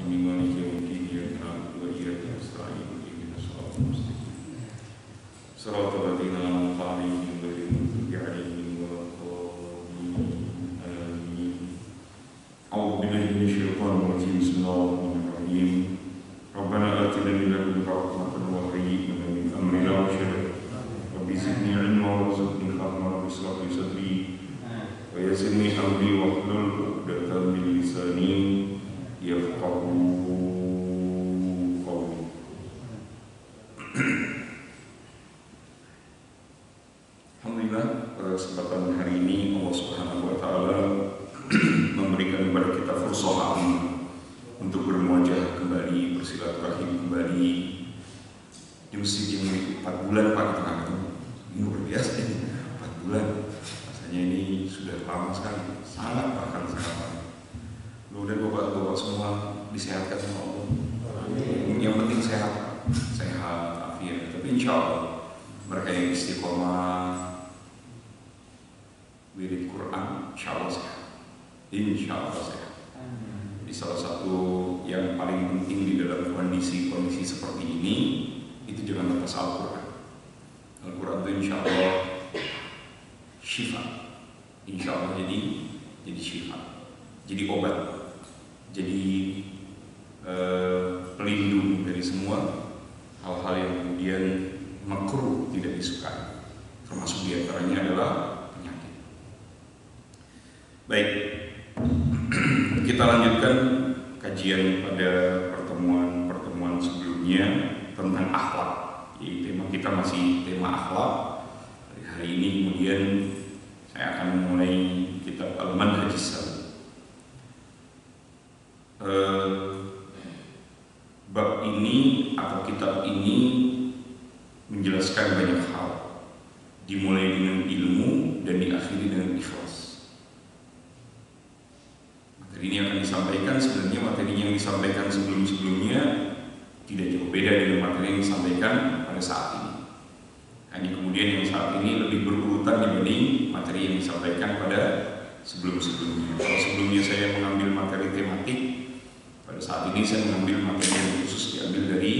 الرحيم مالك يوم الدين إياك نعبد وإياك نستعين اهدنا الصراط المستقيم صراط الذين أنعمت عليهم غير المغضوب عليهم ولا الضالين آمين. أعوذ بالله من الشيطان الرجيم بسم الله الرحمن الرحيم ربنا آتنا من لدنك رحمة وهيئ لنا من أمرنا رشدا رب زدني علما وارزقني فهما رب اشرح لي صدري ويسر لي أمري واحلل عقدة من لساني يفقهوا قولي. Alhamdulillah, pada kesempatan hari ini Allah Subhanahu wa taala memberikan kepada kita fursah untuk bermuajah kembali, bersilaturahim kembali di masjid yang 4 bulan Pak kita nggak ketemu. Ini luar biasa ini 4 bulan. Rasanya ini sudah lama sekali, sangat bahkan sangat lama. Mudah-mudahan bapak-bapak semua disehatkan sama Allah. Yang penting sehat, afiat. Tapi insya Allah mereka yang istiqomah wirid Quran, insya Allah sehat. Insya Allah sehat. Jadi salah satu yang paling penting di dalam kondisi seperti ini itu jangan lepas Al-Quran. Al-Quran itu insya Allah syifa. Insya Allah jadi syifa, jadi obat, jadi pelindung dari semua hal-hal yang kemudian makruh tidak disukai, termasuk diantaranya adalah penyakit. Baik, kita lanjutkan kajian pada pertemuan sebelumnya tentang akhlak. Jadi tema kita masih tema akhlak. Hari ini kemudian saya akan memulai kitab Al-Manhaj As-Salaf. Bab ini atau kitab ini menjelaskan banyak hal, dimulai dengan ilmu dan diakhiri dengan ikhlas. Materi ini akan disampaikan, sebenarnya materi yang disampaikan sebelum-sebelumnya tidak jauh beda dengan materi yang disampaikan pada saat ini. Hanya kemudian yang saat ini lebih berurutan dibanding materi yang disampaikan pada sebelum-sebelumnya. Kalau sebelumnya saya mengambil materi tematik, pada saat ini saya mengambil materi yang khusus diambil dari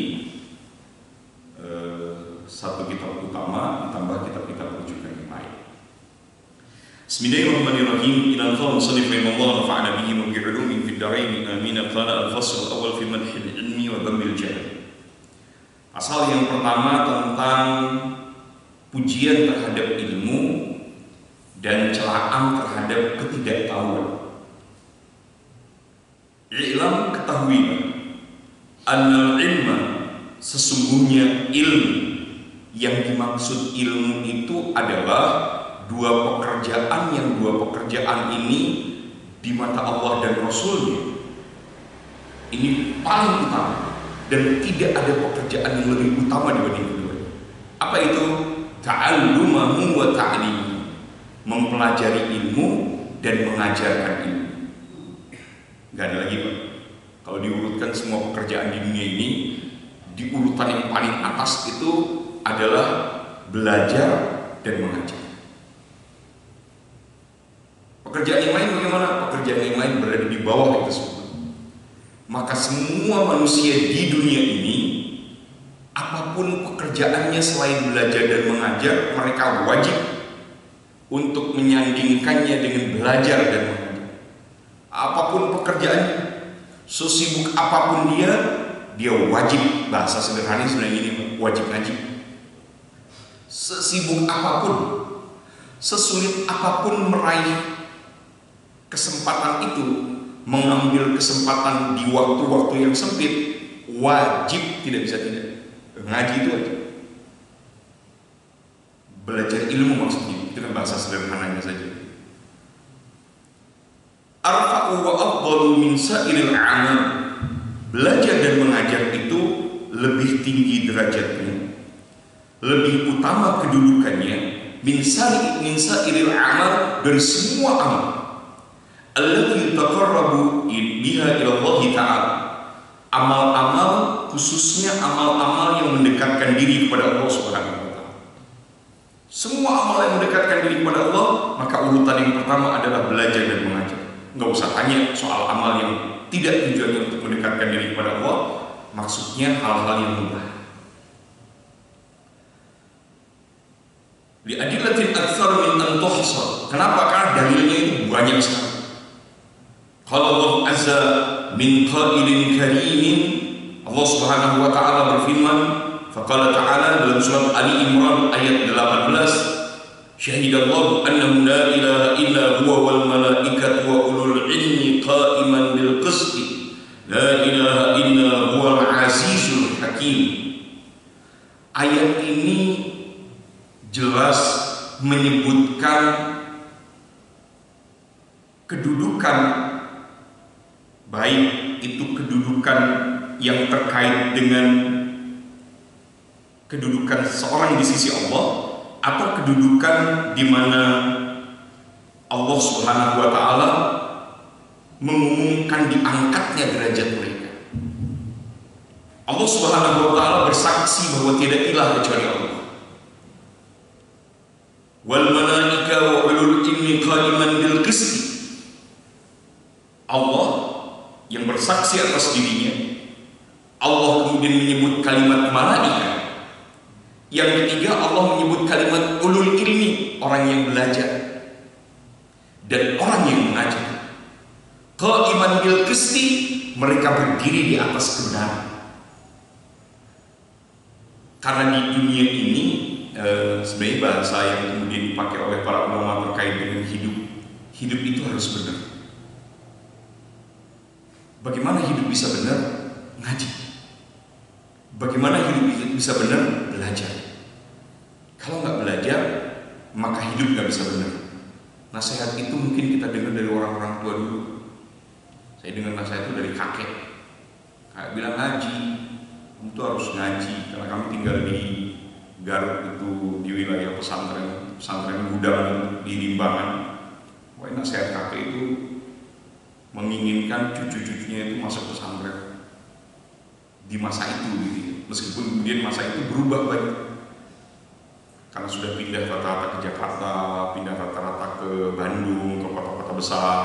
satu kitab utama ditambah kitab-kitab rujukan yang lain. Bismillahirrahmanirrahim. Ila al-qawl musannif rahimahullah nafa'ana bihi wa bi 'ulumin fid dharain amin. Qala al-fasl al-awwal fi madh al-ilmi wa dhamm al-jahl. Pasal yang pertama tentang pujian terhadap ilmu dan celaan terhadap ketidaktahuan. I'lam, ketahuilah, annal ilma, sesungguhnya ilmu. Yang dimaksud ilmu itu adalah dua pekerjaan ini di mata Allah dan Rasulnya ini paling utama dan tidak ada pekerjaan yang lebih utama dibanding keduanya. Apa itu? Ta'allumahu wa ta'limuhu, mempelajari ilmu dan mengajarkan ilmu. Gak ada lagi Pak. Kalau diurutkan semua pekerjaan di dunia ini, di urutan yang paling atas itu adalah belajar dan mengajar. Pekerjaan yang lain bagaimana? Pekerjaan yang lain berada di bawah itu semua. Maka semua manusia di dunia ini, apapun pekerjaannya selain belajar dan mengajar, mereka wajib untuk menyandingkannya dengan belajar dan mengajar. Apapun pekerjaannya, sesibuk apapun dia wajib, bahasa sederhana sebenarnya ini, wajib ngaji. Sesibuk apapun, sesulit apapun meraih kesempatan itu, mengambil kesempatan di waktu-waktu yang sempit, wajib, tidak bisa tidak. Ngaji itu wajib. Belajar ilmu maksudnya, itu kan bahasa sederhananya saja. Arfa'u wa afdalu min sa'iril a'mal. Belajar dan mengajar itu lebih tinggi derajatnya, lebih utama kedudukannya min sa'iril a'mal, dari semua amal. Allati taqarrabu biha ila Allah Ta'ala. Amal-amal, khususnya amal-amal yang mendekatkan diri kepada Allah Subhanahu wa taala. Semua amal yang mendekatkan diri kepada Allah, maka urutan yang pertama adalah belajar dan mengajar. nggak usah tanya soal amal yang tidak tujuannya untuk mendekatkan diri kepada Allah, maksudnya hal-hal yang mubah. Li adillatin aktsar min an tuhsar. Kenapa? Karena dalilnya itu banyak sekali. Qala Allah azza min qailin karimin, Allah Subhanahu wa taala berfirman, faqala ta'ala dalam surat Ali Imran ayat 18, syahidallahu annahu la ilaha illa huwa wal malaikatu wa ulul ilmi qa'iman bil qisti la ilaha illa huwal azizul hakim. Ayat ini jelas menyebutkan kedudukan, baik itu kedudukan yang terkait dengan kedudukan seorang di sisi Allah atau kedudukan di mana Allah Subhanahu wa taala mengumumkan diangkatnya derajat mereka. Allah Subhanahu wa taala bersaksi bahwa tidak ilah kecuali Allah. Wal malaika wa ulul ilmi qa'iman bil qisti. Allah yang bersaksi atas dirinya. Allah kemudian menyebut kalimat malaikat. Yang ketiga, Allah menyebut kalimat ulul ilmi, orang yang belajar dan orang yang mengajar. Qa'iman bil qisti, mereka berdiri di atas kebenaran. Karena di dunia ini sebenarnya bahasa yang kemudian dipakai oleh para ulama terkait dengan hidup itu harus benar. Bagaimana hidup bisa benar? Ngaji. Bagaimana hidup bisa benar? Belajar. Kalau nggak belajar, maka hidup nggak bisa benar. Nasihat itu mungkin kita dengar dari orang-orang tua dulu. Saya dengar nasihat itu dari kakek. Kakek bilang ngaji, kamu tuh harus ngaji karena kami tinggal di Garut itu di wilayah pesantren gudang di Limbangan. Wah, nasihat kakek itu menginginkan cucu-cucunya itu masuk pesantren di masa itu gitu. Meskipun kemudian masa itu berubah banyak karena sudah pindah rata-rata ke Jakarta, pindah rata-rata ke Bandung, ke kota-kota besar.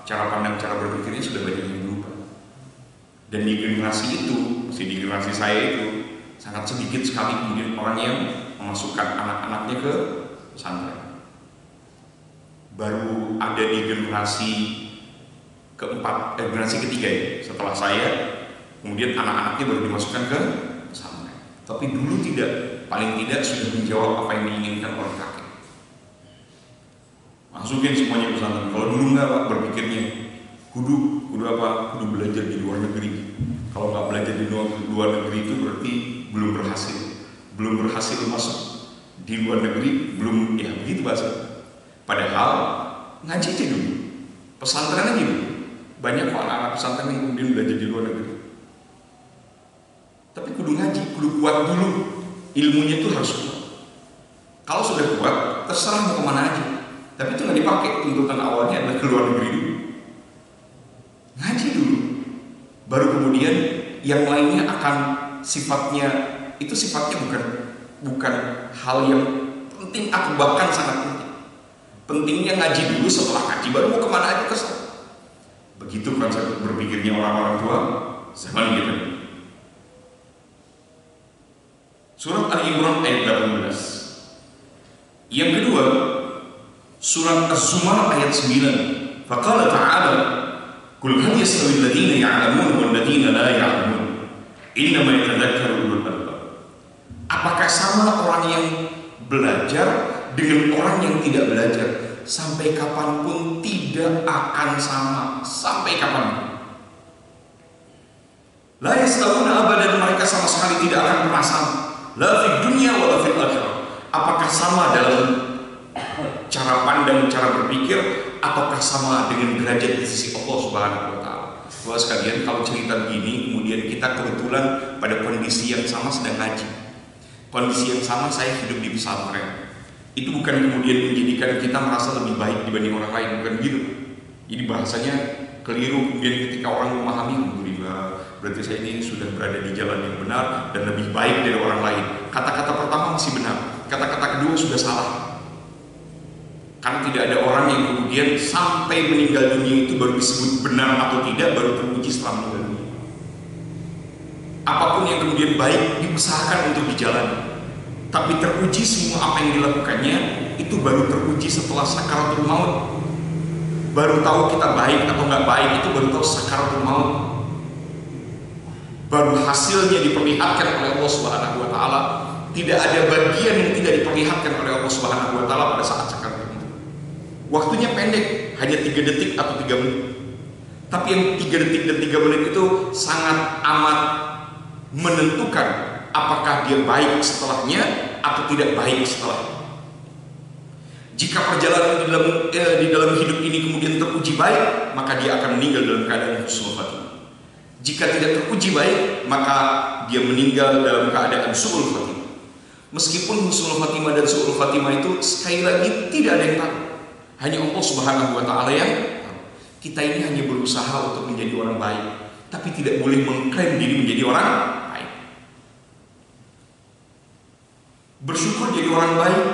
Cara pandang, cara berpikirnya sudah banyak yang berubah. Dan di generasi itu, masih di generasi saya itu sangat sedikit sekali kemudian orang yang memasukkan anak-anaknya ke pesantren. Baru ada di generasi keempat, generasi ketiga ya, setelah saya, kemudian anak-anaknya baru dimasukkan ke pesantren. Tapi dulu tidak, paling tidak sudah menjawab apa yang diinginkan oleh kakek. Masukin semuanya ke pesantren. Kalau dulu enggak, Pak, berpikirnya kudu apa? Kudu belajar di luar negeri. Kalau nggak belajar di luar negeri itu berarti belum berhasil masuk di luar negeri, belum, ya begitu bahasa. Padahal ngaji aja dulu, pesantren aja dulu. Banyak kok anak-anak pesantren yang kemudian belajar di luar negeri. Tapi kudu ngaji, kudu kuat dulu, ilmunya itu harus kuat. Kalau sudah kuat, terserah mau kemana aja. Tapi itu nggak dipakai, tuntutan awalnya adalah ke luar negeri dulu. Ngaji dulu, baru kemudian yang lainnya akan sifatnya bukan hal yang penting atau bahkan sangat penting. Pentingnya ngaji dulu, setelah ngaji baru mau kemana aja terserah. Begitu konsep berpikirnya orang-orang tua zaman kita. Surat Al-Imran ayat 18. Yang kedua, surat Az-Zumar ayat 9. Faqala ta'ala, qul hal yastawi alladziina ya'lamuuna wal ladziina la ya'lamuun, innama yatadzakkaru ulul albab. Apakah sama orang yang belajar dengan orang yang tidak belajar? Sampai kapanpun tidak akan sama. Sampai kapanpun. La yastawuna abadan, mereka sama sekali tidak akan pernah sama. La fid dunya wa la fil akhirah. Apakah sama dalam cara pandang, cara berpikir, ataukah sama dengan derajat di sisi Allah Subhanahu wa taala? Bapak sekalian, kalau cerita begini kemudian kita kebetulan pada kondisi yang sama sedang ngaji. Kondisi yang sama saya hidup di pesantren. Itu bukan kemudian menjadikan kita merasa lebih baik dibanding orang lain, bukan gitu. Jadi bahasanya keliru kemudian ketika orang memahami, alhamdulillah, berarti saya ini sudah berada di jalan yang benar dan lebih baik dari orang lain. Kata-kata pertama masih benar, kata-kata kedua sudah salah. Karena tidak ada orang yang kemudian sampai meninggal dunia itu baru disebut benar atau tidak, baru teruji setelah meninggal dunia. Apapun yang kemudian baik diusahakan untuk dijalani, tapi teruji semua apa yang dilakukannya itu baru teruji setelah sakaratul maut. Baru tahu kita baik atau nggak baik itu baru tahu sakaratul maut. Baru hasilnya diperlihatkan oleh Allah Subhanahu wa taala. Tidak ada bagian yang tidak diperlihatkan oleh Allah Subhanahu wa taala pada saat sakaratul maut. Waktunya pendek, hanya 3 detik atau 3 menit. Tapi yang 3 detik dan 3 menit itu sangat amat menentukan apakah dia baik setelahnya atau tidak baik setelahnya. Jika perjalanan di dalam hidup ini kemudian teruji baik, maka dia akan meninggal dalam keadaan husnul khatimah. Jika tidak teruji baik, maka dia meninggal dalam keadaan su'ul khatimah. Meskipun husnul khatimah dan su'ul khatimah itu sekali lagi tidak ada yang tahu, hanya Allah Subhanahu wa taala yang tahu. Kita ini hanya berusaha untuk menjadi orang baik, tapi tidak boleh mengklaim diri menjadi orang baik. Bersyukur jadi orang baik,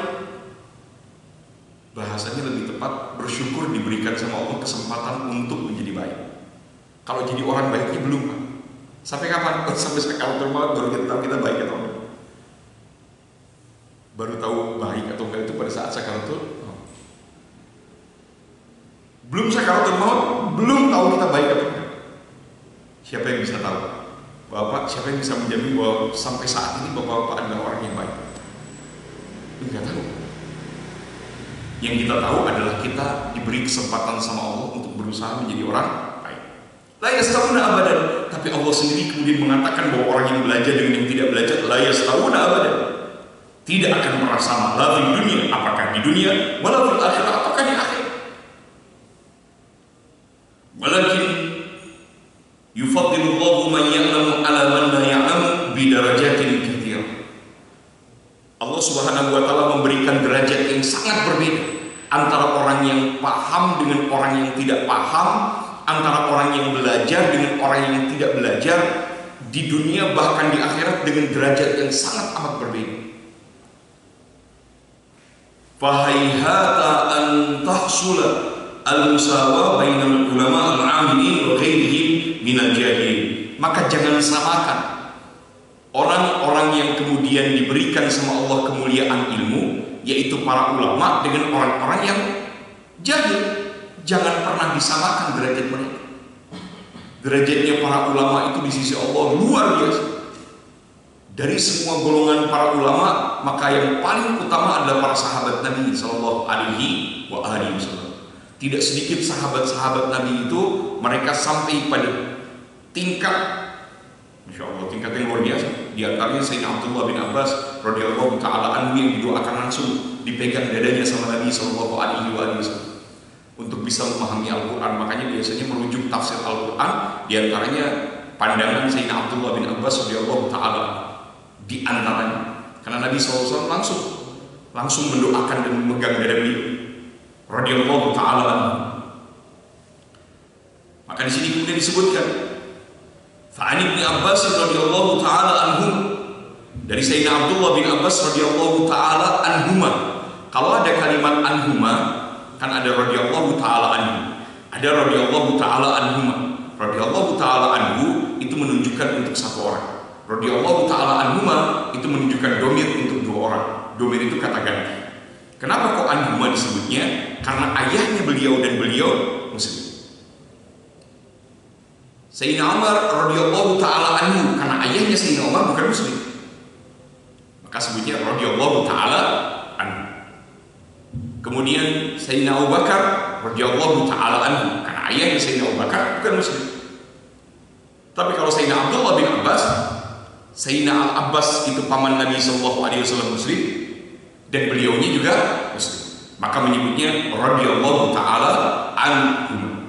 bahasanya lebih tepat bersyukur diberikan sama Allah kesempatan untuk menjadi baik. Kalau jadi orang baiknya belum, Pak. Sampai kapan? Sampai sakaratul maut baru kita tahu kita baik atau enggak. Baru tahu baik atau enggak itu pada saat sakaratul maut. Belum sakaratul maut, belum tahu kita baik atau enggak. Siapa yang bisa tahu? Bapak, siapa yang bisa menjamin bahwa sampai saat ini Bapak adalah orang yang baik? Enggak tahu. Yang kita tahu adalah kita diberi kesempatan sama Allah untuk berusaha menjadi orang baik. La yastawuna abadan. Tapi Allah sendiri kemudian mengatakan bahwa orang yang belajar dengan yang tidak belajar la yastawuna abadan, tidak akan pernah sama. La di dunia, apakah di dunia, wala fil akhirah, apakah di akhir. Walakin yufaddilullahu man ya'lamu ala man la ya'lamu bidarajatin katsirah. Allah Subhanahu wa taala memberikan derajat yang sangat berbeda antara orang yang paham dengan orang yang tidak paham, antara orang yang belajar dengan orang yang tidak belajar, di dunia bahkan di akhirat dengan derajat yang sangat amat berbeda. Fahaihata an tahsula al-musawa bainal ulama al-amilin wa ghairihim minal jahilin. Maka jangan samakan orang-orang yang kemudian diberikan sama Allah kemuliaan ilmu, yaitu para ulama, dengan orang-orang yang jahil. Jangan pernah disamakan derajat mereka. Derajatnya para ulama itu di sisi Allah luar biasa. Dari semua golongan para ulama, maka yang paling utama adalah para sahabat Nabi Sallallahu Alaihi Wasallam. Tidak sedikit sahabat-sahabat Nabi itu mereka sampai pada tingkat, Masya Allah, tingkat yang luar biasa. Di antaranya Sayyidina Abdullah bin Abbas radhiyallahu taala anhu yang didoakan langsung dipegang dadanya sama Nabi Sallallahu Alaihi Wasallam untuk bisa memahami Al-Quran. Makanya biasanya merujuk tafsir Al-Quran, di antaranya pandangan Sayyidina Abdullah bin Abbas radhiyallahu taala di antaranya, karena Nabi SAW langsung mendoakan dan memegang dada beliau radhiyallahu taala anhu. Maka di sini kemudian disebutkan Fa'ani bin Abbas radhiyallahu taala anhu, dari Sayyidina Abdullah bin Abbas radhiyallahu taala anhuma. Kalau ada kalimat anhuma, kan ada radhiyallahu taala anhu, ada radhiyallahu taala anhuma. Radhiyallahu taala anhu itu menunjukkan untuk satu orang. Radhiyallahu taala anhuma itu menunjukkan domir untuk dua orang. Domir itu kata ganti. Kenapa kok anhuma disebutnya? Karena ayahnya beliau dan beliau muslim. Sayyidina Umar radhiyallahu taala anhu, karena ayahnya Sayyidina Umar bukan muslim, maka sebutnya radhiyallahu taala anhu. Kemudian Sayyidina Abu Bakar radhiyallahu taala anhu, karena ayahnya Sayyidina Abu Bakar bukan muslim. Tapi kalau Sayyidina Abdullah bin Abbas, Sayyidina Al-Abbas itu paman Nabi sallallahu alaihi wasallam muslim dan beliaunya juga muslim, maka menyebutnya radhiyallahu taala anhu.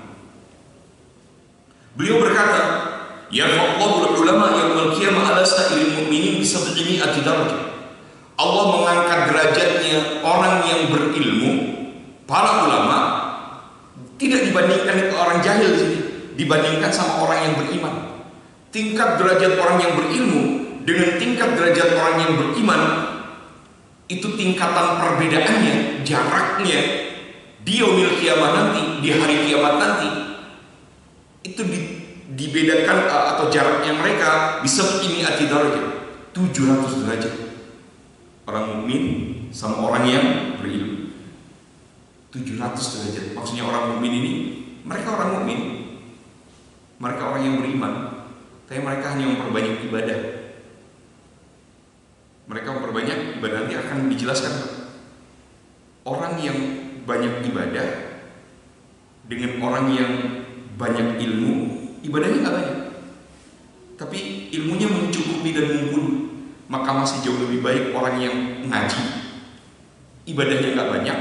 Beliau berkata, yarfa'ullahu al-ulama yaumil qiyamah ala sa'ilil mu'minin bi 700 darajah. Allah mengangkat derajatnya orang yang berilmu, para ulama, tidak dibandingkan dengan orang jahil di sini, dibandingkan sama orang yang beriman. Tingkat derajat orang yang berilmu dengan tingkat derajat orang yang beriman itu tingkatan perbedaannya, jaraknya Di yaumil kiamat nanti, di hari kiamat nanti, itu dibedakan atau jaraknya mereka bisa ini darajat, 700 derajat. Orang mukmin sama orang yang berilmu, 700 derajat. Maksudnya orang mukmin ini, mereka orang mukmin, mereka orang yang beriman, tapi mereka hanya memperbanyak ibadah. Mereka memperbanyak ibadah, nanti akan dijelaskan. Orang yang banyak ibadah dengan orang yang banyak ilmu, ibadahnya nggak banyak, tapi ilmunya mencukupi dan mumpuni. Maka masih jauh lebih baik orang yang ngaji, ibadahnya nggak banyak,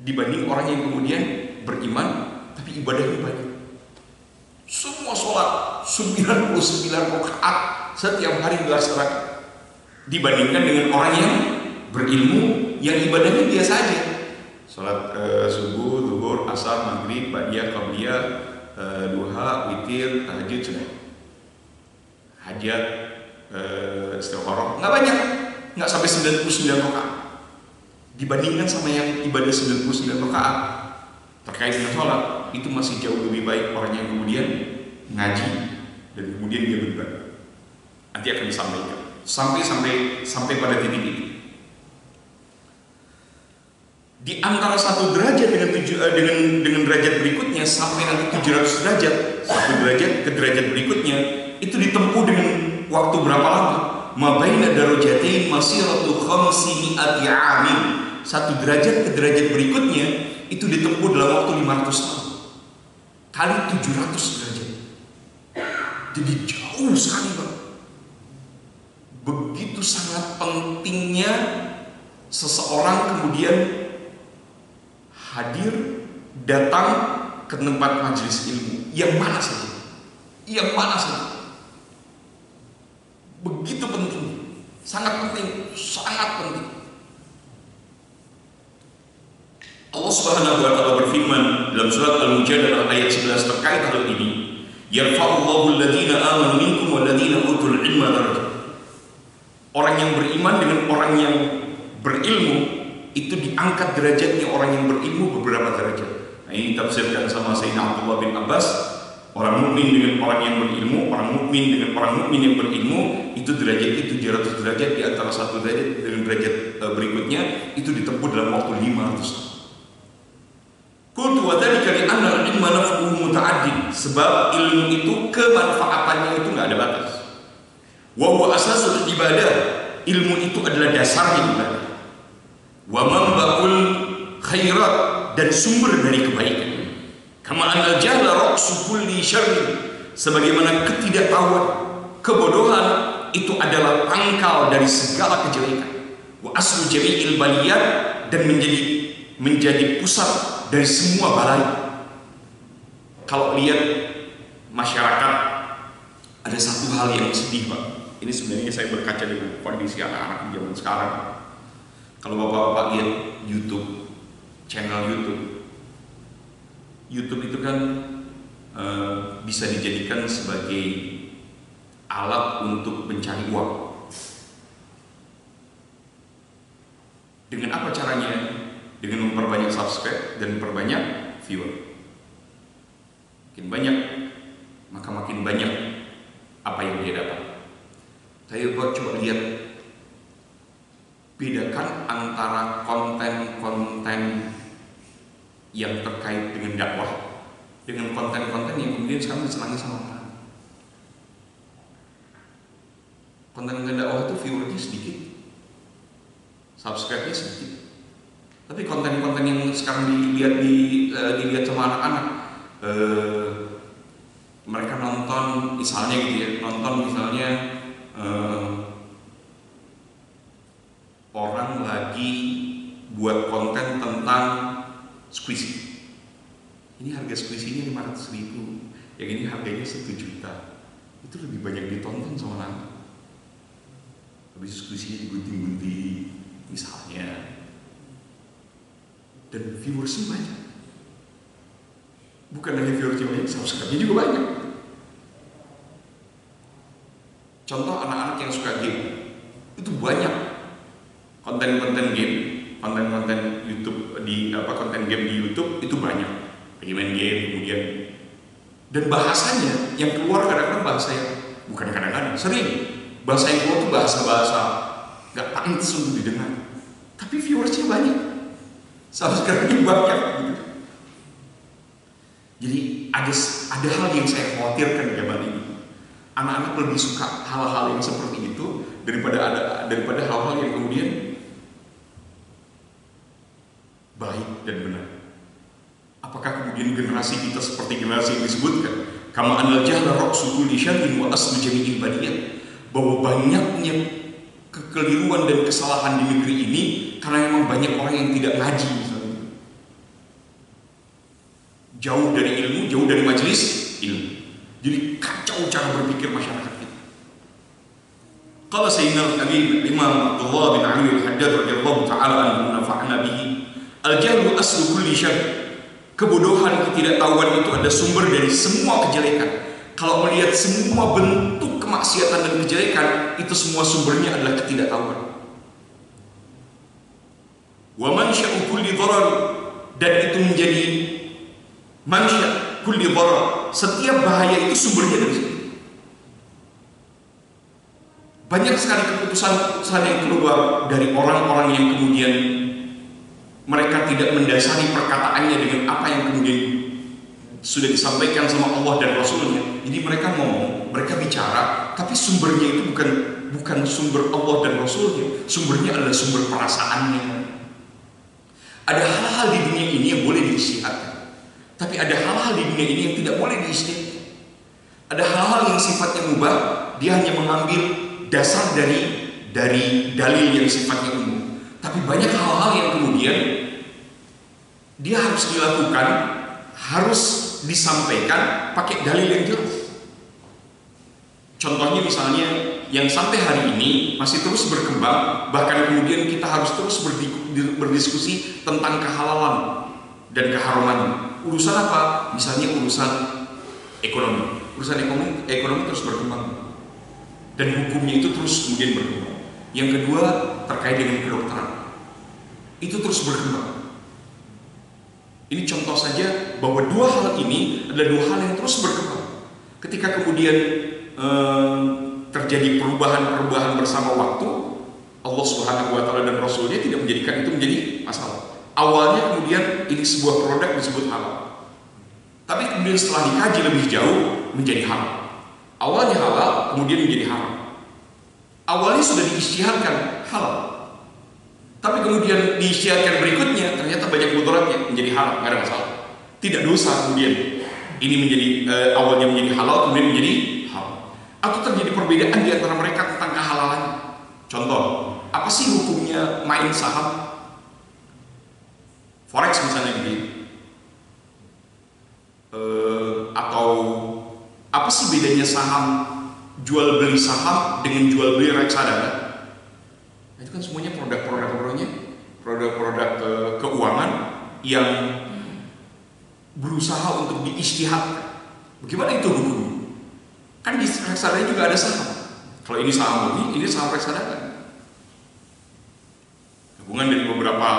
dibanding orang yang kemudian beriman tapi ibadahnya banyak. Semua sholat 99 rakaat setiap hari dilaksanakan, dibandingkan dengan orang yang berilmu yang ibadahnya biasa aja. Sholat subuh, zuhur, asar, maghrib, ba'diyah, qabliyah, duha, witir, tahajud sudah. Hajat, istikharah nggak banyak, nggak sampai 99 rakaat. Dibandingkan sama yang ibadah 99 rakaat terkait dengan sholat, itu masih jauh lebih baik orang yang kemudian ngaji dan kemudian dia beribadah. Nanti akan disampaikan sampai pada titik itu. Di antara satu derajat dengan derajat berikutnya sampai nanti 700 derajat, satu derajat ke derajat berikutnya itu ditempuh dengan waktu berapa lama? Ma baina darajatain masiratu 500 amin. Satu derajat ke derajat berikutnya itu ditempuh dalam waktu 500 tahun kali 700 derajat. Jadi jauh sekali, Pak. Begitu sangat pentingnya seseorang kemudian hadir, datang ke tempat majelis ilmu yang mana saja, begitu penting, sangat penting. Allah Subhanahu wa taala berfirman dalam surat Al-Mujadalah ayat 11 terkait hal ini, yarfa'ullahu alladziina aamanu minkum walladziina utul ilma darajat. Orang yang beriman dengan orang yang berilmu itu diangkat derajatnya orang yang berilmu beberapa derajat. Nah, ini tafsirkan sama Sayyidina Abdullah bin Abbas. Orang mukmin dengan orang yang berilmu, orang mukmin dengan orang mukmin yang berilmu, itu derajatnya 700 derajat. Di antara satu derajat dengan derajat berikutnya itu ditempuh dalam waktu 500 tahun. Qultu wa dzalika li anna al-ilma naf'uhu muta'addid. Sebab ilmu itu kemanfaatannya itu nggak ada batas. Wa huwa asasul ibadah. Ilmu itu adalah dasarnya ibadah. Wa manba'ul khairat, dan sumber dari kebaikan. Kama anal jahla ra'su kulli syarr. Sebagaimana ketidaktahuan, kebodohan itu adalah pangkal dari segala kejelekan. Wa aslu jami'il baliyat, dan menjadi pusat dari semua balai. Kalau lihat masyarakat, ada satu hal yang sedih, Pak. Ini sebenarnya saya berkaca dengan kondisi anak-anak zaman sekarang. Kalau bapak-bapak lihat YouTube, channel YouTube itu kan bisa dijadikan sebagai alat untuk mencari uang. Dengan apa caranya? Dengan memperbanyak subscribe dan memperbanyak viewer. Makin banyak, maka makin banyak apa yang dia dapat. Tapi coba lihat, bedakan antara konten-konten yang terkait dengan dakwah dengan konten-konten yang kemudian sekarang disenangi sama orang. Konten-konten dakwah itu viewernya sedikit, subscribe-nya sedikit. Tapi konten-konten yang sekarang dilihat sama anak-anak, mereka nonton misalnya gitu ya, orang lagi buat konten tentang squishy. Ini harga squishy-nya 500.000, yang ini harganya 1 juta. Itu lebih banyak ditonton sama anak. Habis squishy-nya digunting-gunting misalnya, dan viewersnya banyak. Bukan hanya viewersnya banyak, subscribe-nya juga banyak. Contoh anak-anak yang suka game, itu banyak konten-konten game konten-konten YouTube konten game di YouTube itu banyak. Lagi main game kemudian, dan bahasanya yang keluar kadang-kadang bahasa yang bukan kadang-kadang, sering bahasa yang keluar tuh bahasa-bahasa gak pantas untuk didengar. Tapi viewersnya banyak, subscribe-nya banyak gitu. Jadi ada hal yang saya khawatirkan di zaman ini. Anak-anak lebih suka hal-hal yang seperti itu daripada hal-hal yang kemudian baik dan benar. Apakah kemudian generasi kita seperti generasi yang disebutkan, kama anal jahla ra'su kulli syarrin wa aslu jami'il baliyat, bahwa banyaknya kekeliruan dan kesalahan di negeri ini karena memang banyak orang yang tidak ngaji misalnya. Jauh dari ilmu, jauh dari majelis ilmu. Jadi kacau cara berpikir masyarakat kita. Qala Sayyidina Al-Habib Imam Abdullah bin Ali Al-Haddad radhiyallahu ta'ala anhu nafa'ana bihi, al-jahlu aslu kulli syarr. Kebodohan, ketidaktahuan itu ada sumber dari semua kejelekan. Kalau melihat semua bentuk kemaksiatan dan kejelekan, itu semua sumbernya adalah ketidaktahuan. Wa mansya'u kulli dharar, dan itu menjadi mansya' kulli dharar. Setiap bahaya itu sumbernya dari situ. Banyak sekali keputusan-keputusan yang keluar dari orang-orang yang kemudian mereka tidak mendasari perkataannya dengan apa yang kemudian sudah disampaikan sama Allah dan Rasulnya. Jadi mereka ngomong, mereka bicara, tapi sumbernya itu bukan sumber Allah dan Rasulnya. Sumbernya adalah sumber perasaannya. Ada hal-hal di dunia ini yang boleh diistihadkan, tapi ada hal-hal di dunia ini yang tidak boleh diistihadkan. Ada hal-hal yang sifatnya mubah, dia hanya mengambil dasar dari dalil yang sifatnya umum. Tapi banyak hal-hal yang kemudian dia harus dilakukan, harus disampaikan pakai dalil yang jelas. Contohnya misalnya yang sampai hari ini masih terus berkembang, bahkan kemudian kita harus terus berdiskusi tentang kehalalan dan keharuman. Urusan apa? Misalnya urusan ekonomi. Urusan ekonomi terus berkembang dan hukumnya itu terus kemudian berkembang. Yang kedua terkait dengan kedokteran, itu terus berkembang. Ini contoh saja bahwa dua hal ini adalah dua hal yang terus berkembang. Ketika kemudian terjadi perubahan-perubahan bersama waktu, Allah Subhanahu wa Ta'ala dan Rasulnya tidak menjadikan itu menjadi masalah. Awalnya kemudian ini sebuah produk disebut halal, tapi kemudian setelah dikaji lebih jauh menjadi halal. Awalnya halal, kemudian menjadi haram. Awalnya sudah diisytiharkan halal, tapi kemudian diisytiharkan berikutnya ternyata banyak mudaratnya, menjadi haram, nggak ada masalah, tidak dosa. Kemudian ini menjadi awalnya menjadi halal, kemudian menjadi haram, atau terjadi perbedaan di antara mereka tentang kehalalan. Contoh, apa sih hukumnya main saham, forex misalnya gitu, atau apa sih bedanya saham, jual beli saham dengan jual beli reksadana? Nah, itu kan semuanya produk-produk keuangan yang berusaha untuk diistihadkan. Bagaimana itu hukumnya? Kan di reksadana juga ada saham. Kalau ini saham ini saham reksadana. Gabungan dari beberapa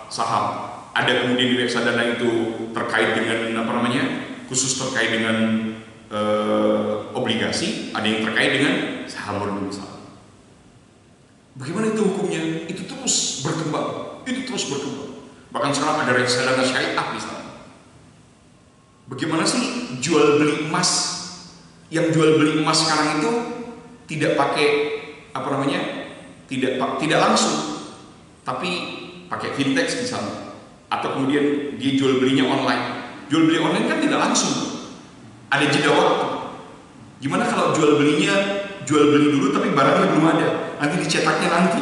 saham. Ada kemudian di reksadana itu terkait dengan khusus terkait dengan obligasi, ada yang terkait dengan saham murni misalnya. Bagaimana itu hukumnya? Itu terus berkembang, Bahkan sekarang ada reksadana syariah misalnya. Bagaimana sih jual beli emas? Yang jual beli emas sekarang itu tidak pakai tidak langsung, tapi pakai fintech misalnya, atau kemudian dia jual belinya online. Jual beli online kan tidak langsung, ada jeda waktu. Gimana kalau jual beli dulu tapi barangnya belum ada, nanti dicetaknya nanti,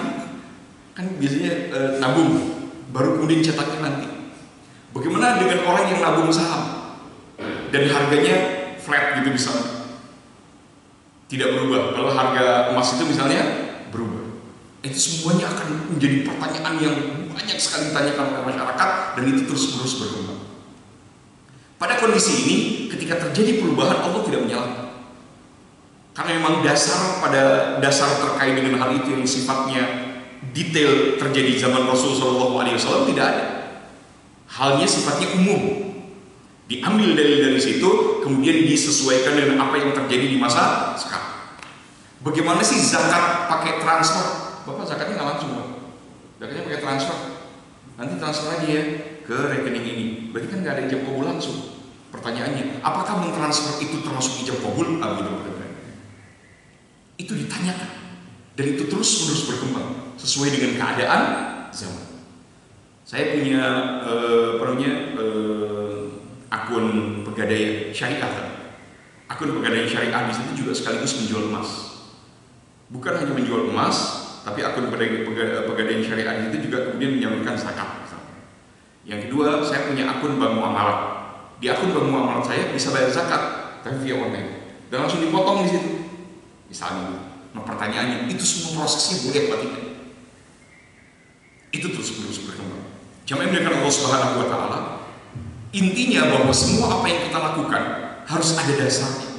kan biasanya nabung baru kemudian cetaknya nanti. Bagaimana dengan orang yang nabung saham dan harganya flat gitu misalnya, tidak berubah, kalau harga emas itu misalnya berubah? Itu semuanya akan menjadi pertanyaan yang banyak sekali ditanyakan oleh masyarakat, dan itu terus berkembang. Pada kondisi ini, ketika terjadi perubahan, Allah tidak menyalahkan. Karena memang dasar terkait dengan hal itu yang sifatnya detail terjadi zaman Rasul SAW tidak ada. Halnya sifatnya umum. Diambil dari situ, kemudian disesuaikan dengan apa yang terjadi di masa sekarang. Bagaimana sih zakat pakai transfer? Bapak zakatnya nggak langsung, Pak. Zakatnya pakai transfer. Nanti transfer aja ya ke rekening ini. Berarti kan nggak ada ijab kabul langsung. Pertanyaannya, apakah mentransfer itu termasuk ijab kabul? Itu ditanyakan. Dan itu terus-menerus berkembang sesuai dengan keadaan zaman. Saya punya akun pegadaian syariah. Akun pegadaian syariah di situ juga sekaligus menjual emas. Bukan hanya menjual emas, tapi akun pegadaian syariah itu juga kemudian menyalurkan zakat. Yang kedua, saya punya akun bank muamalat. Di akun bank muamalat saya bisa bayar zakat, tapi via online. Dan langsung dipotong di situ. Misalnya, nah pertanyaannya, itu semua prosesnya boleh apa tidak? Itu terus berkembang. Jamaah yang Allah Subhanahu wa Ta'ala, intinya bahwa semua apa yang kita lakukan harus ada dasarnya.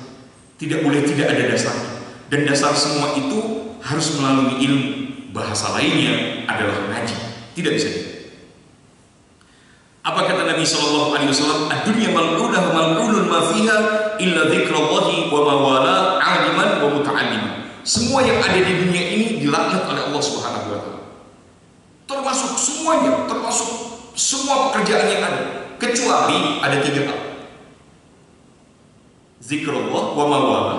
Tidak boleh tidak ada dasarnya. Dan dasar semua itu harus melalui ilmu. Bahasa lainnya adalah ngaji. Tidak bisa. Apa kata Nabi Sallallahu Alaihi Wasallam? Ad-dunya mal'unah mal'unun ma fiha illa dzikrallahi wa mawala 'aliman wa muta'alliman. Semua yang ada di dunia ini dilaknat oleh Allah Subhanahu wa Ta'ala. Termasuk semuanya, termasuk semua pekerjaan yang ada, kecuali ada 3 hal. Zikrullah wa mawala,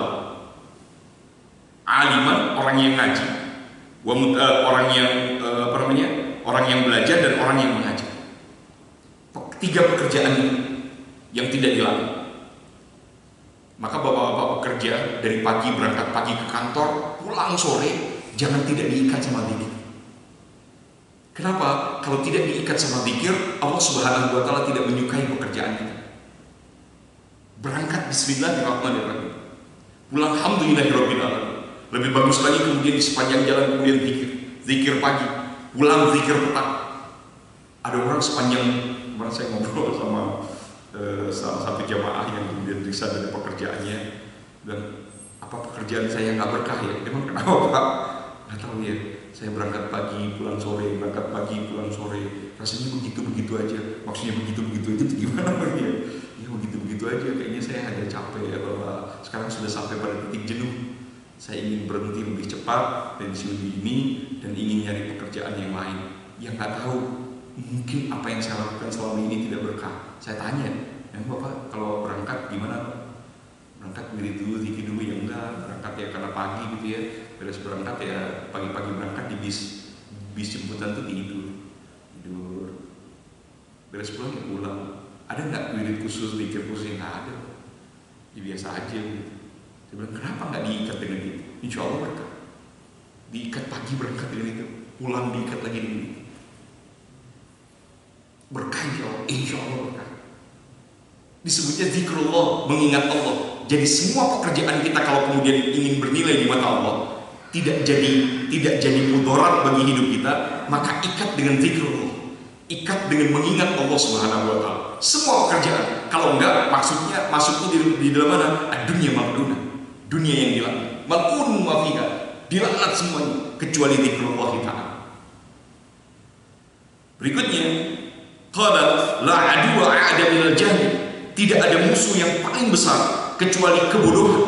aliman, orang yang ngaji, orang yang belajar dan orang yang mengajar. 3 pekerjaan ini yang tidak dilakukan. Maka bapak-bapak bekerja dari pagi, berangkat pagi ke kantor, pulang sore, jangan tidak diikat sama zikir. Kenapa? Kalau tidak diikat sama zikir, Allah Subhanahu wa Ta'ala tidak menyukai pekerjaan kita. Berangkat bismillahirrahmanirrahim, pulang alhamdulillahirabbil alamin. Lebih bagus lagi kemudian di sepanjang jalan kemudian zikir pagi, pulang zikir petang. Ada orang sepanjang, kemarin saya ngobrol sama salah satu jamaah yang kemudian periksa dari pekerjaannya, dan apa pekerjaan saya nggak berkah ya? Emang kenapa Pak? Nggak tahu ya. Saya berangkat pagi, pulang sore, berangkat pagi, pulang sore. Rasanya begitu aja. Maksudnya begitu aja itu gimana ya? Ya begitu aja. Kayaknya saya ada capek ya, bahwa sekarang sudah sampai pada titik jenuh. Saya ingin berhenti lebih cepat pensiun ini dan ingin nyari pekerjaan yang lain. Yang nggak tahu, mungkin apa yang saya lakukan selama ini tidak berkah. Saya tanya, Bapak kalau berangkat gimana? Berangkat wirid dulu, zikir dulu ya enggak, berangkat ya karena pagi gitu ya. Beres berangkat ya pagi-pagi berangkat di bis jemputan tuh tidur. Beres pulang ya pulang. Ada nggak wirid khusus, zikir khusus? Yang nggak ada. Ya biasa aja gitu. Dia bilang kenapa nggak diikat dengan itu? Insya Allah berkah. Diikat pagi berangkat dengan itu, pulang diikat lagi dengan itu. Berkah insya Allah berkah. Disebutnya zikrullah, mengingat Allah. Jadi semua pekerjaan kita kalau kemudian ingin bernilai di mata Allah, tidak jadi mudarat bagi hidup kita, maka ikat dengan zikrullah, ikat dengan mengingat Allah Subhanahu wa Ta'ala. Semua pekerjaan, kalau enggak masuknya di dalam mana? Dunia mal'unah, dunia yang dilaknat, mal'un ma fiha, dilaknat semuanya kecuali zikrullah Ta'ala. Berikutnya, qala la adwa a'da minal jahli. Tidak ada musuh yang paling besar kecuali kebodohan.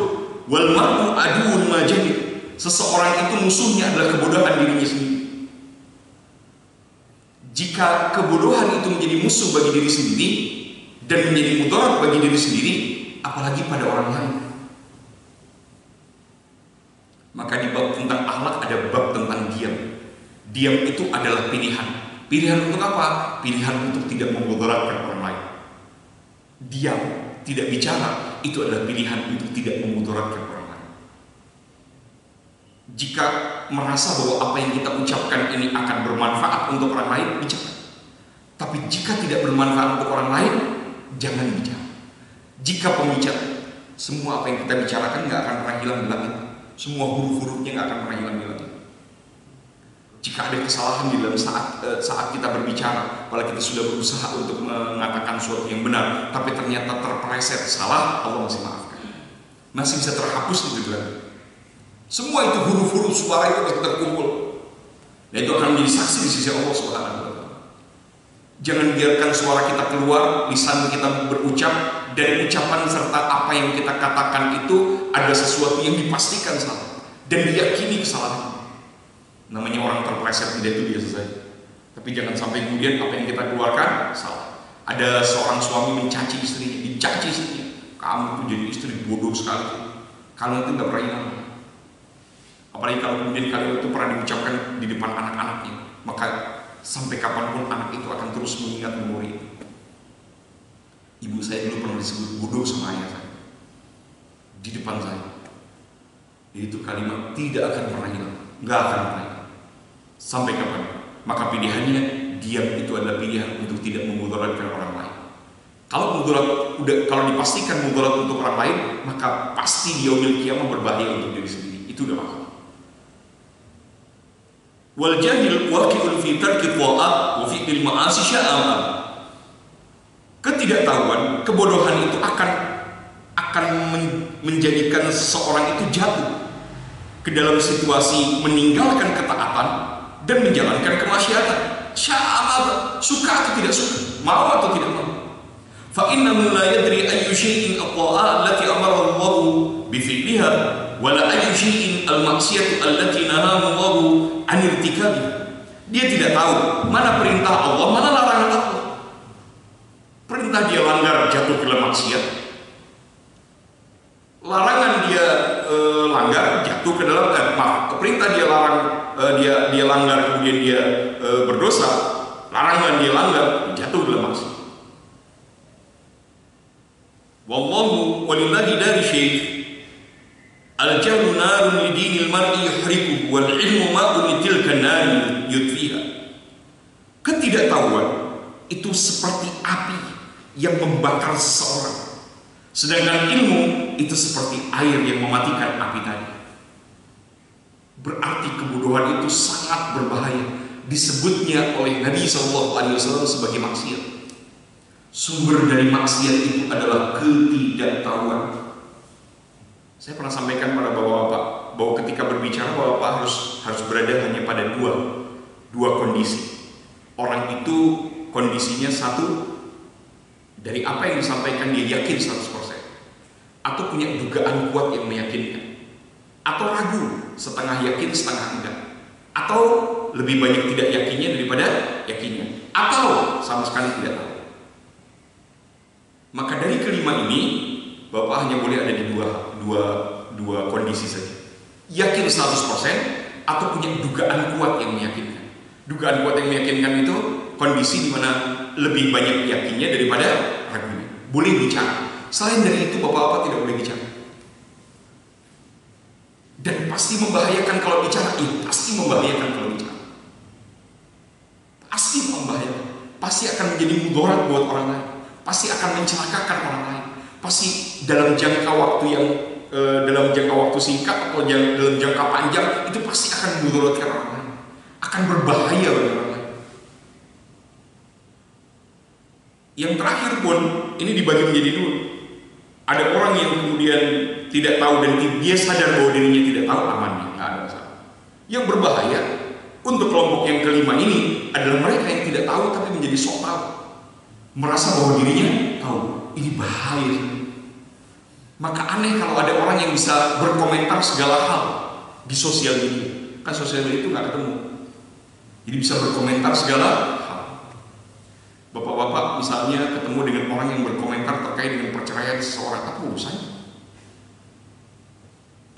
Wal mar'u aduun ma jahil. Seseorang itu musuhnya adalah kebodohan dirinya sendiri. Jika kebodohan itu menjadi musuh bagi diri sendiri dan menjadi mudarat bagi diri sendiri, apalagi pada orang lain. Maka di bab tentang akhlak ada bab tentang diam. Diam itu adalah pilihan. Pilihan untuk apa? Pilihan untuk tidak memudaratkan orang lain. Diam, tidak bicara, itu adalah pilihan untuk tidak memudaratkan orang lain. Jika merasa bahwa apa yang kita ucapkan ini akan bermanfaat untuk orang lain, bicara. Tapi jika tidak bermanfaat untuk orang lain, jangan bicara. Jika pembicara, semua apa yang kita bicarakan nggak akan pernah hilang di langit. Semua huruf-hurufnya nggak akan pernah hilang di langit. Jika ada kesalahan di dalam saat kita berbicara, kalau kita sudah berusaha untuk mengatakan sesuatu yang benar, tapi ternyata terpeleset salah, Allah masih maafkan, masih bisa terhapus itu juga. Semua itu huruf-huruf suara itu masih terkumpul. Dan itu akan menjadi saksi di sisi Allah Subhanahu wa Ta'ala. Jangan biarkan suara kita keluar, lisan kita berucap, dan ucapan serta apa yang kita katakan itu ada sesuatu yang dipastikan salah dan diyakini kesalahan. Namanya orang terpleset tidak itu biasa saja. Tapi jangan sampai kemudian apa yang kita keluarkan salah. Ada seorang suami mencaci istrinya, dicaci istrinya. Kamu tuh jadi istri bodoh sekali. Kalian itu nggak pernah ingat. Apalagi kalau kemudian kalian itu pernah diucapkan di depan anak-anaknya, maka sampai kapanpun anak itu akan terus mengingat memori itu. Ibu saya dulu pernah disebut bodoh sama ayah saya di depan saya. Itu kalimat tidak akan pernah hilang, nggak akan pernah hilang. Sampai kapan? Maka pilihannya diam itu adalah pilihan untuk tidak memudaratkan orang lain. Kalau dipastikan mudarat untuk orang lain, maka pasti di yaumil qiyamah berbahaya untuk diri sendiri. Itu udah pasti. Wal jahil waqi'un fi tarki ta'at wa fi al ma'asi sya'ama. Ketidaktahuan, kebodohan itu akan menjadikan seseorang itu jatuh ke dalam situasi meninggalkan ketaatan dan menjalankan kemaksiatan. Sya'ama, suka atau tidak suka, mau atau tidak mau. Fa innahu la yadri ayyu syai'in at-ta'at allati amara Allah bi fi'liha wa la ayyu syai'in al-ma'siyatu allati nahaa Allah an irtikabiha. Dia tidak tahu mana perintah Allah, mana larangan Allah. Perintah dia langgar, jatuh ke dalam maksiat. Larangan dia langgar, jatuh ke dalam perintah dia larang, dia langgar kemudian dia berdosa. Larangan dia langgar, jatuh ke dalam maksiat. Wallahu walillahi dari syekh al-jahlu narun li dinil mar'i yuhriku wal ilmu ma'un tilka nari yutfiha. Ketidaktahuan itu seperti api yang membakar seseorang, sedangkan ilmu itu seperti air yang mematikan api tadi. Berarti kebodohan itu sangat berbahaya, disebutnya oleh Nabi SAW sebagai maksiat. Sumber dari maksiat itu adalah ketidaktahuan. Saya pernah sampaikan pada bapak-bapak bahwa ketika berbicara bapak harus berada hanya pada dua kondisi. Orang itu kondisinya satu, dari apa yang disampaikan dia yakin 100%, atau punya dugaan kuat yang meyakinkan, atau ragu, setengah yakin setengah enggak, atau lebih banyak tidak yakinnya daripada yakinnya, atau sama sekali tidak tahu. Maka dari kelima ini bapak hanya boleh ada di dua kondisi saja. Yakin 100% atau punya dugaan kuat yang meyakinkan. Dugaan kuat yang meyakinkan itu kondisi di mana lebih banyak yakinnya daripada ragunya. Boleh bicara. Selain dari itu bapak-bapak tidak boleh bicara. Dan pasti membahayakan kalau bicara. Pasti membahayakan kalau bicara. Pasti membahayakan. Pasti akan menjadi mudarat buat orang lain. Pasti akan mencelakakan orang lain. Pasti dalam jangka waktu singkat atau dalam jangka panjang itu pasti akan memudaratkan orang lain, akan berbahaya bagi orang lain. Yang terakhir pun ini dibagi menjadi dua. Ada orang yang kemudian tidak tahu dan dia sadar bahwa dirinya tidak tahu, amannya nggak ada masalah. Yang berbahaya untuk kelompok yang kelima ini adalah mereka yang tidak tahu tapi menjadi sok tahu, merasa bahwa dirinya tahu. Ini bahaya. Maka aneh kalau ada orang yang bisa berkomentar segala hal di sosial media. Kan sosial media itu nggak ketemu, jadi bisa berkomentar segala hal. Bapak-bapak misalnya ketemu dengan orang yang berkomentar terkait dengan perceraian seseorang, apa urusannya?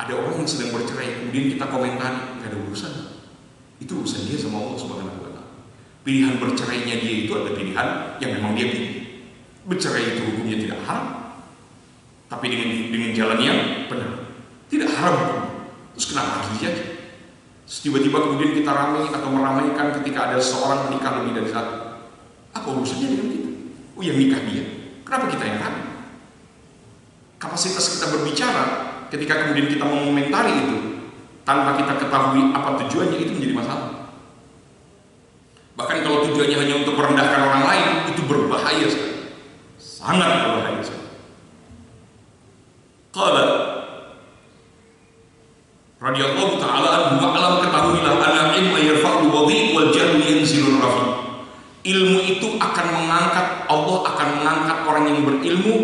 Ada orang yang sedang bercerai, kemudian kita komentari, nggak ada urusan. Itu urusan dia sama Allah Subhanahu wa Ta'ala. Pilihan bercerainya dia itu adalah pilihan yang memang dia pilih. Bercerai itu hukumnya tidak haram, tapi dengan jalan yang benar. Tidak haram. Terus kenapa harus dijadi? Terus tiba-tiba kemudian kita ramai atau meramaikan ketika ada seorang menikah lebih dari satu. Apa urusannya dengan kita? Oh, yang nikah dia. Kenapa kita yang ramai? Kapasitas kita berbicara ketika kemudian kita mengomentari itu tanpa kita ketahui apa tujuannya, itu menjadi masalah. Bahkan kalau tujuannya hanya untuk merendahkan orang lain, itu berbahaya sekali. Sangat berbahaya sekali. Qala radhiyallahu taala anhu, "Wa'lam, ketahuilah, anna ilma yarfa'u wadhi wal jahlu yanzilur rafi." Ilmu itu akan mengangkat, Allah akan mengangkat orang yang berilmu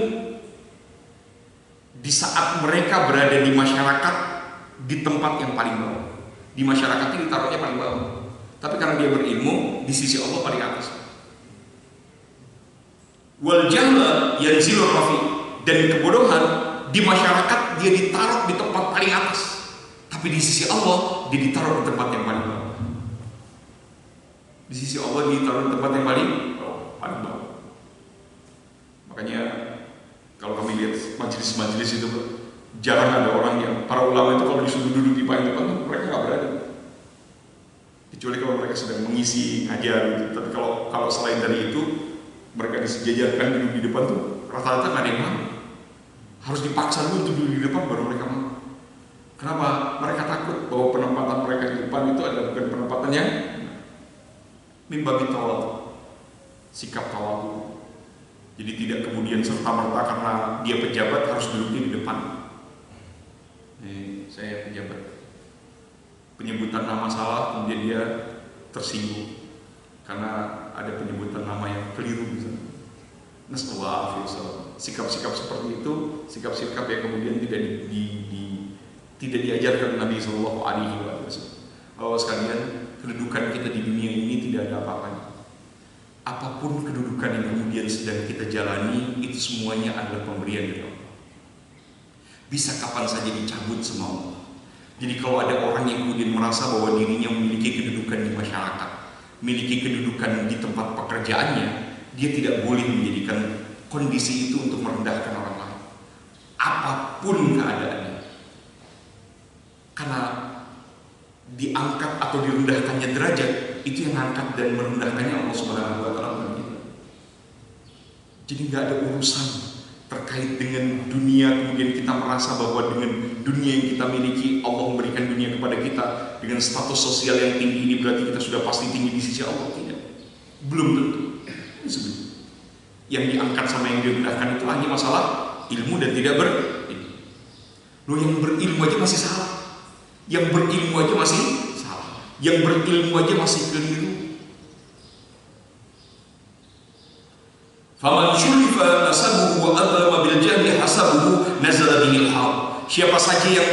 di saat mereka berada di masyarakat di tempat yang paling bawah. Di masyarakat ini taruhnya paling bawah, tapi karena dia berilmu di sisi Allah paling atas. Wal jahla yanzilur rafi, dan kebodohan di masyarakat dia ditaruh di tempat paling atas, tapi di sisi Allah dia ditaruh di tempat yang paling bawah. Di sisi Allah ditaruh di tempat yang paling bawah. Makanya kalau kami lihat majelis-majelis itu, jarang ada orang yang, para ulama itu kalau disuruh duduk di paling depan, mereka nggak berada. Kecuali kalau mereka sedang mengisi ngajar gitu. Tapi kalau selain dari itu, mereka disejajarkan duduk di depan tuh rata-rata nggak ada yang mau. Harus dipaksa dulu untuk duduk di depan baru mereka mau. Kenapa? Mereka takut bahwa penempatan mereka di depan itu adalah bukan penempatannya mimbabi tawadu, sikap tawadu. Jadi tidak kemudian serta-merta karena dia pejabat harus duduknya di depan. Saya pejabat, penyebutan nama salah kemudian dia tersinggung karena ada penyebutan nama yang keliru misalnya. Nasallahu sikap-sikap seperti itu, sikap-sikap yang kemudian tidak diajarkan Nabi Sallallahu Alaihi Wasallam. Bahwa sekalian, kedudukan kita di dunia ini tidak ada apa-apanya. Apapun kedudukan yang kemudian sedang kita jalani, itu semuanya adalah pemberian dari Allah. Bisa kapan saja dicabut sama Allah. Jadi kalau ada orang yang kemudian merasa bahwa dirinya memiliki kedudukan di masyarakat, memiliki kedudukan di tempat pekerjaannya, dia tidak boleh menjadikan kondisi itu untuk merendahkan orang lain. Apapun keadaannya. Karena diangkat atau direndahkannya derajat, itu yang angkat dan merendahkannya Allah Subhanahu wa taala. Jadi nggak ada urusan terkait dengan dunia kemudian kita merasa bahwa dengan dunia yang kita miliki, Allah memberikan dunia kepada kita dengan status sosial yang tinggi ini berarti kita sudah pasti tinggi di sisi Allah. Tidak, belum tentu. Yang diangkat sama yang direndahkan itu hanya masalah ilmu dan tidak berilmu. Loh, yang berilmu aja masih salah, yang berilmu aja masih salah, yang berilmu aja masih keliru. Faman syurifa nasabuhu wa adlama bil jahli hasabuhu nazala bihil hal. Siapa saja yang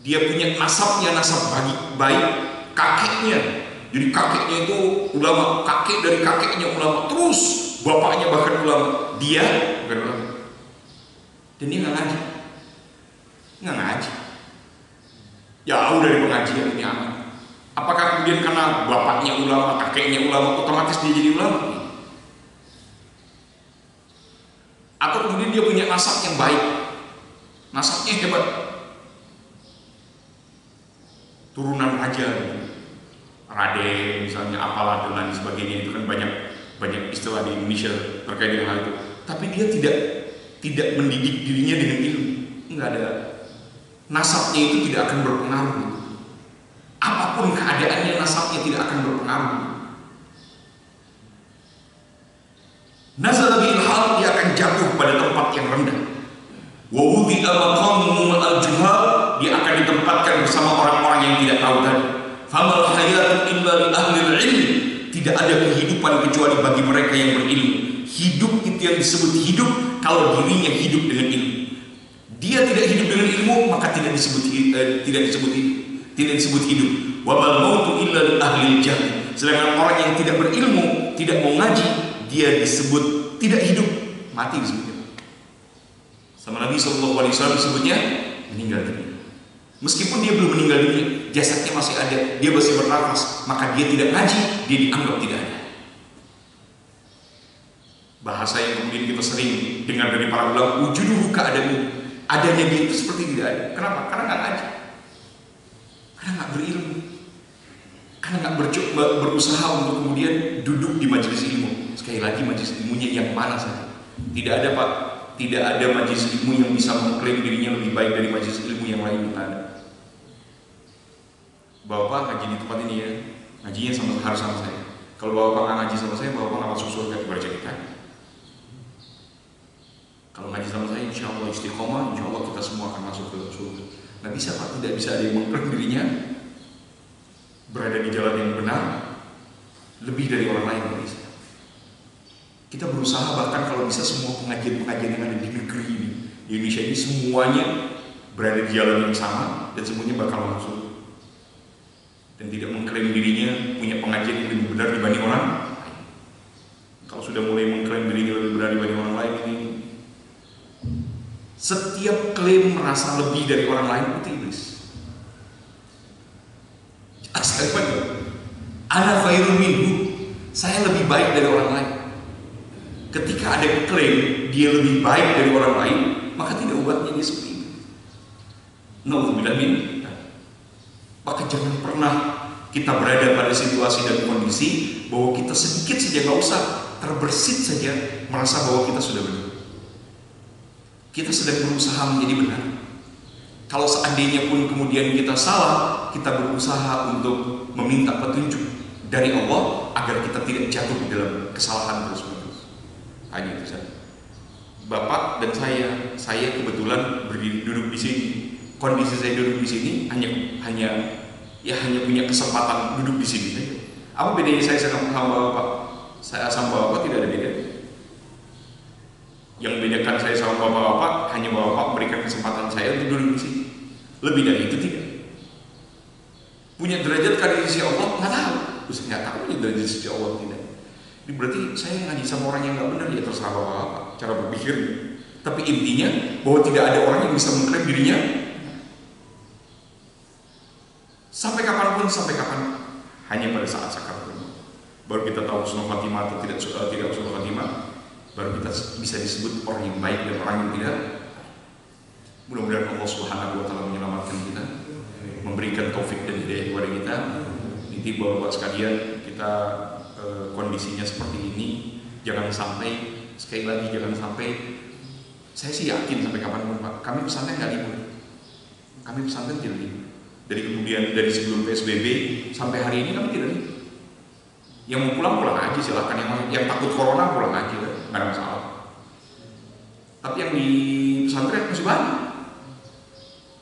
dia punya nasabnya nasab baik, kakeknya, jadi kakeknya itu ulama, kakek dari kakeknya ulama, terus bapaknya bahkan ulama, dia bukan ulama, dan dia nggak ngaji, jauh dari pengajian ini aman. Apakah kemudian karena bapaknya ulama, kakeknya ulama, otomatis dia jadi ulama? Atau kemudian dia punya nasab yang baik, nasabnya hebat, turunan raja, Raden misalnya, apalah dan lain sebagainya, itu kan banyak istilah di Indonesia terkait dengan hal itu. Tapi dia tidak mendidik dirinya dengan ilmu, nggak ada, nasabnya itu tidak akan berpengaruh. Apapun keadaannya, nasabnya tidak akan berpengaruh. Nazala bil hal, dia akan jatuh pada tempat yang rendah. Wa wudhi'a maqamuhu ma'al juhal, dia akan ditempatkan bersama orang-orang yang tidak tahu tadi. Famal hayatu illa li ahli ilmi, tidak ada kehidupan kecuali bagi mereka yang berilmu. Hidup itu yang disebut hidup kalau dirinya hidup dengan ilmu. Dia tidak hidup dengan ilmu, maka tidak disebut hidup. Wa bal mautu illa li ahli jahl. Sedangkan orang yang tidak berilmu, tidak mau ngaji, dia disebut tidak hidup, mati disebutnya. Sama Nabi SAW disebutnya meninggal dunia. Meskipun dia belum meninggal dunia, jasadnya masih ada, dia masih bernafas, maka dia tidak ngaji, dia dianggap tidak ada. Bahasa yang kemudian kita sering dengar dari para ulama, wujuduhu ka'adamu, adanya dia itu seperti tidak ada. Kenapa? Karena nggak ngaji, karena nggak berilmu, karena nggak berusaha untuk kemudian duduk di majelis ilmu. Sekali lagi, majelis ilmunya yang mana saja. Tidak ada, Pak, tidak ada majelis ilmu yang bisa mengklaim dirinya lebih baik dari majelis ilmu yang lain. Tidak ada. Bapak ngaji di tempat ini ya, ngajinya harus sama saya. Kalau Bapak nggak ngaji sama saya, Bapak nggak masuk surga, coba cerita. Kalau ngaji sama saya, insya Allah istiqomah, insya Allah kita semua akan masuk ke surga. Nggak bisa Pak, tidak bisa ada yang mengklaim dirinya berada di jalan yang benar lebih dari orang lain, nggak bisa. Kita berusaha bahkan kalau bisa semua pengajian-pengajian yang ada di negeri ini, di Indonesia ini semuanya berada di jalan yang sama dan semuanya bakal masuk dan tidak mengklaim dirinya punya pengajian yang lebih benar dibanding orang lain. Kalau sudah mulai mengklaim dirinya lebih benar dibanding orang lain, ini setiap klaim merasa lebih dari orang lain itu iblis. Ana khairun minhu, saya lebih baik dari orang lain. Ketika ada klaim dia lebih baik dari orang lain, maka tidak ubahnya dia seperti itu. Nauzubillah min. Maka jangan pernah kita berada pada situasi dan kondisi bahwa kita sedikit saja, nggak usah terbersit saja merasa bahwa kita sudah benar. Kita sedang berusaha menjadi benar. Kalau seandainya pun kemudian kita salah, kita berusaha untuk meminta petunjuk dari Allah agar kita tidak jatuh dalam kesalahan terus-menerus. Hanya itu saja. Bapak dan saya kebetulan duduk di sini. Kondisi saya duduk di sini hanya punya kesempatan duduk di sini saja. Apa bedanya saya sama Bapak? Saya sama Bapak tidak ada beda. Yang membedakan saya sama Bapak hanya Bapak berikan kesempatan saya untuk duduk di sini. Lebih dari itu tidak. Punya derajat di sisi Allah nggak tahu. Terus nggak tahu punya derajat di sisi Allah tidak. Ini berarti saya ngaji sama orang yang nggak benar, ya terserah Bapak cara berpikirnya. Tapi intinya bahwa tidak ada orang yang bisa mengklaim dirinya sampai kapan hanya pada saat sakaratul maut. Baru kita tahu husnul khatimah atau tidak husnul khatimah. Baru kita bisa disebut orang yang baik dan orang yang tidak. Mudah-mudahan Allah Subhanahu wa taala menyelamatkan kita, memberikan taufik dan hidayah kepada kita. Inti Bapak sekalian, kita kondisinya seperti ini, jangan sampai, sekali lagi jangan sampai, saya sih yakin sampai kapanpun Pak, kami pesantren nggak libur, kami pesantren tidak libur. Dari sebelum PSBB sampai hari ini kami tidak libur. Yang mau pulang aja silahkan, yang takut corona pulang aja, nggak ada masalah. Tapi yang di pesantren masih banyak,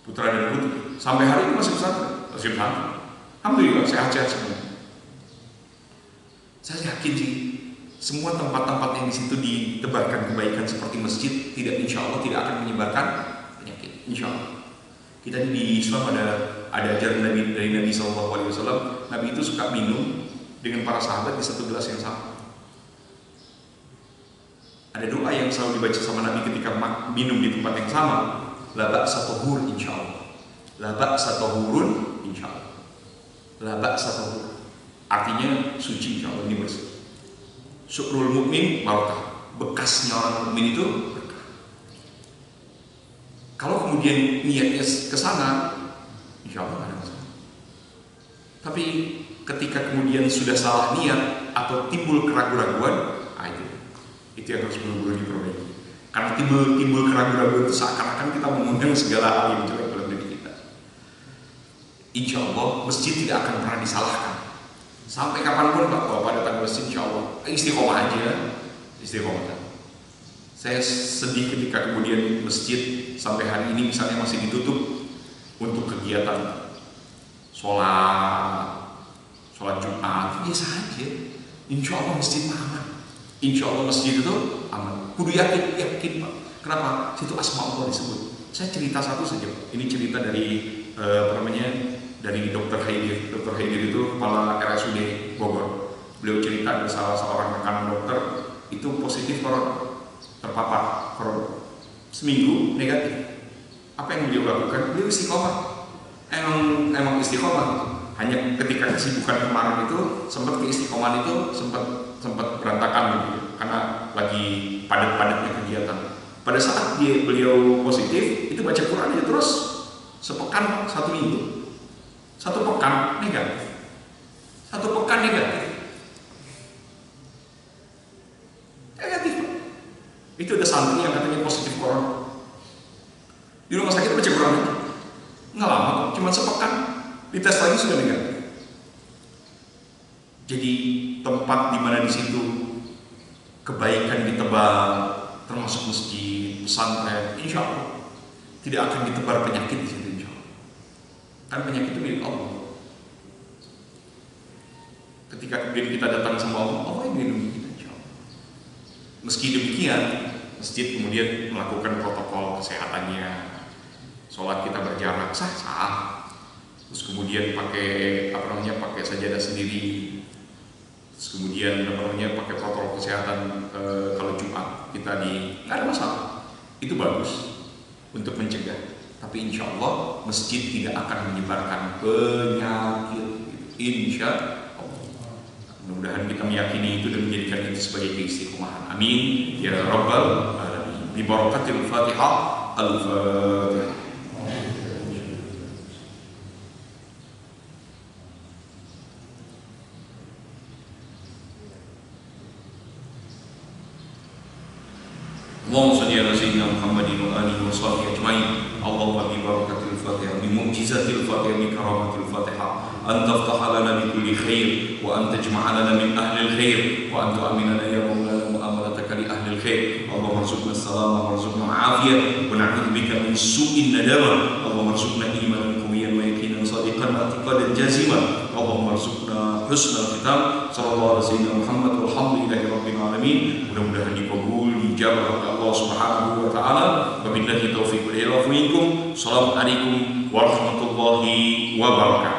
putra dan putri sampai hari ini masih pesantren. Alhamdulillah sehat-sehat semua. Saya yakin sih semua tempat-tempat yang di situ ditebarkan kebaikan seperti masjid insya Allah tidak akan menyebarkan penyakit. Insya Allah. Kita di Islam ada ajaran dari Nabi SAW. Nabi itu suka minum dengan para sahabat di satu gelas yang sama. Ada doa yang selalu dibaca sama Nabi ketika minum di tempat yang sama. La ba'sa tahur insya Allah. La ba'sa tahurun insya Allah. La ba'sa tahur. Artinya suci insya Allah, ini bersih. Syukrul mukmin barakah. Bekasnya orang mukmin itu berkah. Kalau kemudian niatnya ke sana, insya Allah nggak ada masalah. Tapi ketika kemudian sudah salah niat atau timbul keraguan-raguan, itu yang harus buru-buru diperbaiki. Karena timbul keraguan-raguan itu seakan-akan kita mengundang segala hal yang jelek dalam diri kita. Insya Allah masjid tidak akan pernah disalahkan. Sampai kapanpun Bapak datang ke masjid, insya Allah istiqomah aja, istiqomah. Saya sedih ketika kemudian masjid sampai hari ini misalnya masih ditutup untuk kegiatan sholat Jumat, biasa aja. Insya Allah masjid aman. Insya Allah masjid itu aman. Kudu yakin Pak. Kenapa? Situ asma Allah disebut. Saya cerita satu saja. Ini cerita dari dari Dr. Haidir. Dr. Haidir itu kepala RSUD Bogor. Beliau cerita ada salah seorang rekan dokter itu positif corona, terpapar corona. Seminggu negatif. Apa yang beliau lakukan? Beliau istiqomah. Emang istiqomah. Hanya ketika kesibukan kemarin itu sempat keistiqomahan itu sempat berantakan gitu, karena lagi padat-padatnya kegiatan. Pada saat beliau positif itu baca Quran aja terus sepekan, 1 minggu. 1 pekan negatif. 1 pekan negatif. Negatif. Itu ada santri yang katanya positif corona. Di rumah sakit baca Quran aja. Nggak lama kok, cuma sepekan. Dites lagi sudah negatif. Jadi tempat di mana di situ kebaikan ditebar, termasuk masjid, pesantren, insya Allah tidak akan ditebar penyakit di situ, insya Allah. Kan penyakit itu milik Allah. Ketika kemudian kita datang sama Allah, Allah yang melindungi kita, insyaallah. Meski demikian, masjid kemudian melakukan protokol kesehatannya. Sholat kita berjarak sah. Terus kemudian pakai pakai sajadah sendiri. Terus kemudian pakai protokol kesehatan kalau Jumat kita nggak ada masalah. Itu bagus untuk mencegah. Tapi insya Allah masjid tidak akan menyebarkan penyakit. Insya Allah. Mudah-mudahan kita meyakini itu dan menjadikan itu sebagai keistiqomahan. Amin ya rabbal alamin. Bi barakatil Fatihah. Al-Fatihah. Allahumma shalli ala sayyidina Muhammadin wa alihi wa sahbihi ajma'in. Allahumma bi barakatil Fatihah, bi mu'jizatil Fatihah, bi karamatil Fatihah, an taftaha lana bi kulli khair wa an tajma'a lana min ahli al-khair wa an tu'minana ya maulana mu'amalataka li ahli al-khair. Allahumma arzuqna as-salama warzuqna al-afiyah wa na'udzu bika min su'in nadama. Allahumma arzuqna imanan qawiyyan wa yaqinan sadiqan wa i'tiqadan jaziman. Allahumma arzuqna husnal khitam. Sallallahu alaihi wasallam Muhammad walhamdulillahi rabbil alamin. Mudah-mudahan dikabul dijabah oleh Allah Subhanahu wa taala. Wabillahi taufiq wal hidayah. Assalamualaikum warahmatullahi wabarakatuh.